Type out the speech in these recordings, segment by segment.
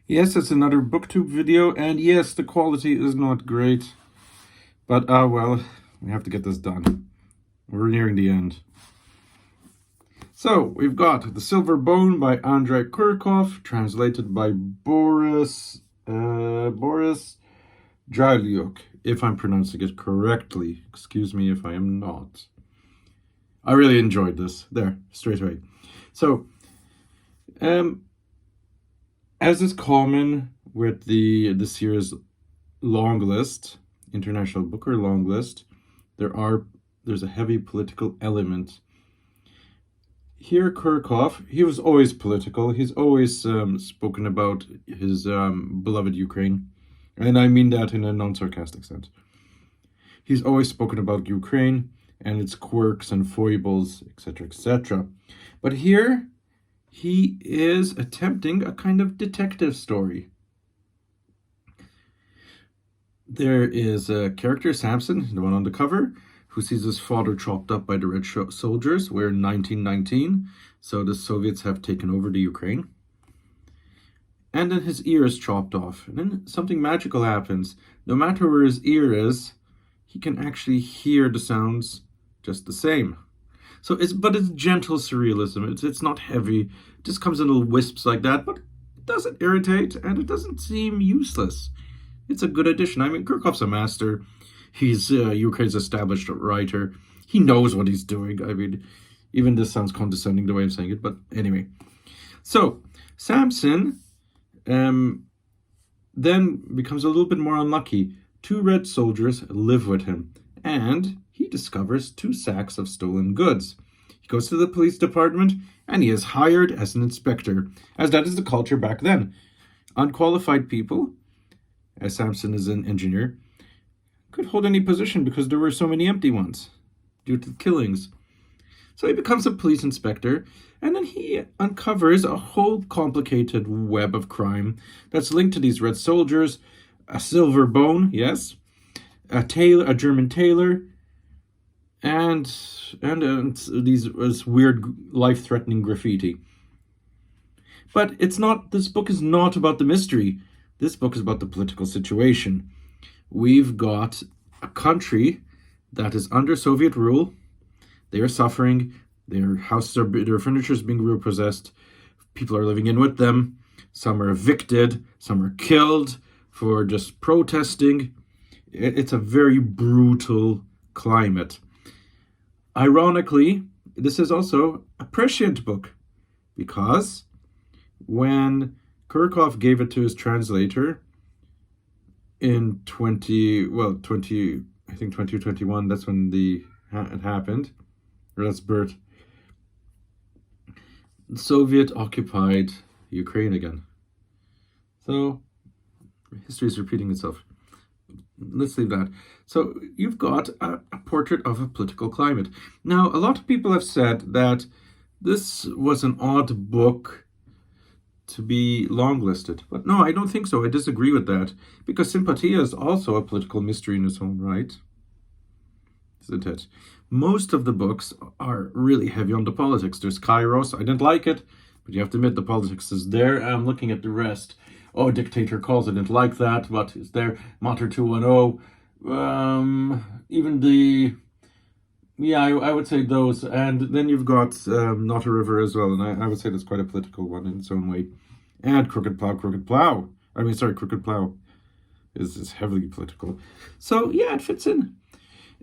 Yes, it's another booktube video, and yes, the quality is not great. But, well, we have to get this done. We're nearing the end. So, we've got The Silver Bone by Andrey Kurkov, translated by Boris Dralyuk, if I'm pronouncing it correctly. Excuse me if I am not. I really enjoyed this. There, straight away. So, as is common with this year's long list, International Booker long list, there's a heavy political element. Here, Kurkov, he was always political. He's always spoken about his beloved Ukraine, and I mean that in a non-sarcastic sense. He's always spoken about Ukraine and its quirks and foibles, etc., etc. But here, he is attempting a kind of detective story. There is a character, Samson, the one on the cover, who sees his father chopped up by the Red soldiers. We're in 1919, so the Soviets have taken over the Ukraine. And then his ear is chopped off. And then something magical happens. No matter where his ear is, he can actually hear the sounds just the same. So it's gentle surrealism. It's not heavy. It just comes in little wisps like that, but it doesn't irritate and it doesn't seem useless. It's a good addition. I mean, Kurkov's a master. He's Ukraine's established writer. He knows what he's doing. I mean, even this sounds condescending the way I'm saying it, but anyway. So, Samson then becomes a little bit more unlucky. 2 red soldiers live with him, and he discovers 2 sacks of stolen goods. He goes to the police department, and he is hired as an inspector, as that is the culture back then. Unqualified people, as Samson is an engineer, could hold any position because there were so many empty ones due to the killings. So he becomes a police inspector, and then he uncovers a whole complicated web of crime that's linked to these red soldiers, a silver bone, yes, a German tailor, and this weird life-threatening graffiti. But this book is not about the mystery. This book is about the political situation. We've got a country that is under Soviet rule. They are suffering. Their furniture is being repossessed. People are living in with them. Some are evicted. Some are killed for just protesting. It's a very brutal climate. Ironically, this is also a prescient book because when Kurkov gave it to his translator in 2021, that's when it happened, or that's birth. Soviet occupied Ukraine again. So history is repeating itself. Let's leave that. So you've got a portrait of a political climate. Now, a lot of people have said that this was an odd book to be long listed. But no, I don't think so. I disagree with that. Because Sympatia is also a political mystery in its own right. Isn't it? Most of the books are really heavy on the politics. There's Kairos. I didn't like it, but you have to admit the politics is there. I'm looking at the rest. Oh, Dictator Calls. I didn't like that, but it's there. Mater 210. Even the... Yeah, I would say those. And then you've got Not a River as well. And I would say that's quite a political one in its own way. And Crooked Plow. Crooked Plow is heavily political. So, yeah, it fits in.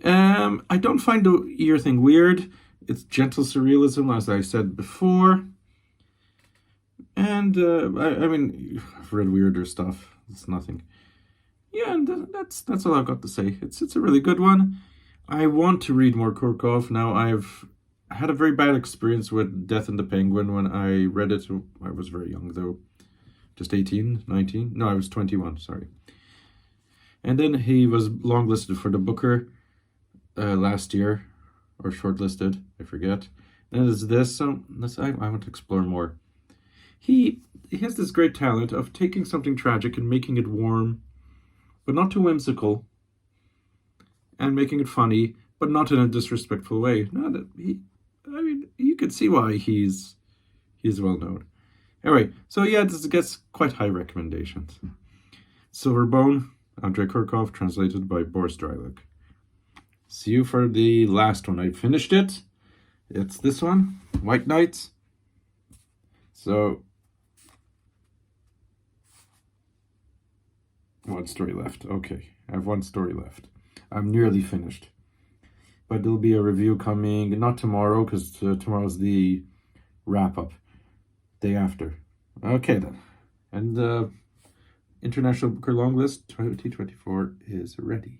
I don't find the ear thing weird. It's gentle surrealism, as I said before. And, I mean, I've read weirder stuff. It's nothing. Yeah, and that's all I've got to say. It's a really good one. I want to read more Kurkov. Now, I've had a very bad experience with Death and the Penguin when I read it. I was very young, though. Just 18, 19? No, I was 21, sorry. And then he was longlisted for the Booker last year, or shortlisted, I forget. And it is this, so I want to explore more. He has this great talent of taking something tragic and making it warm, but not too whimsical, and making it funny, but not in a disrespectful way. You could see why he's well known. Anyway, so yeah, this gets quite high recommendations. Silverbone, Andrey Kurkov, translated by Boris Dralyuk. See you for the last one. I finished it. It's this one, White Knights. So, one story left. Okay, I have one story left. I'm nearly finished. But there'll be a review coming, not tomorrow, because tomorrow's the wrap-up. Day after. Okay, then. And the International Booker Long List 2024 is ready.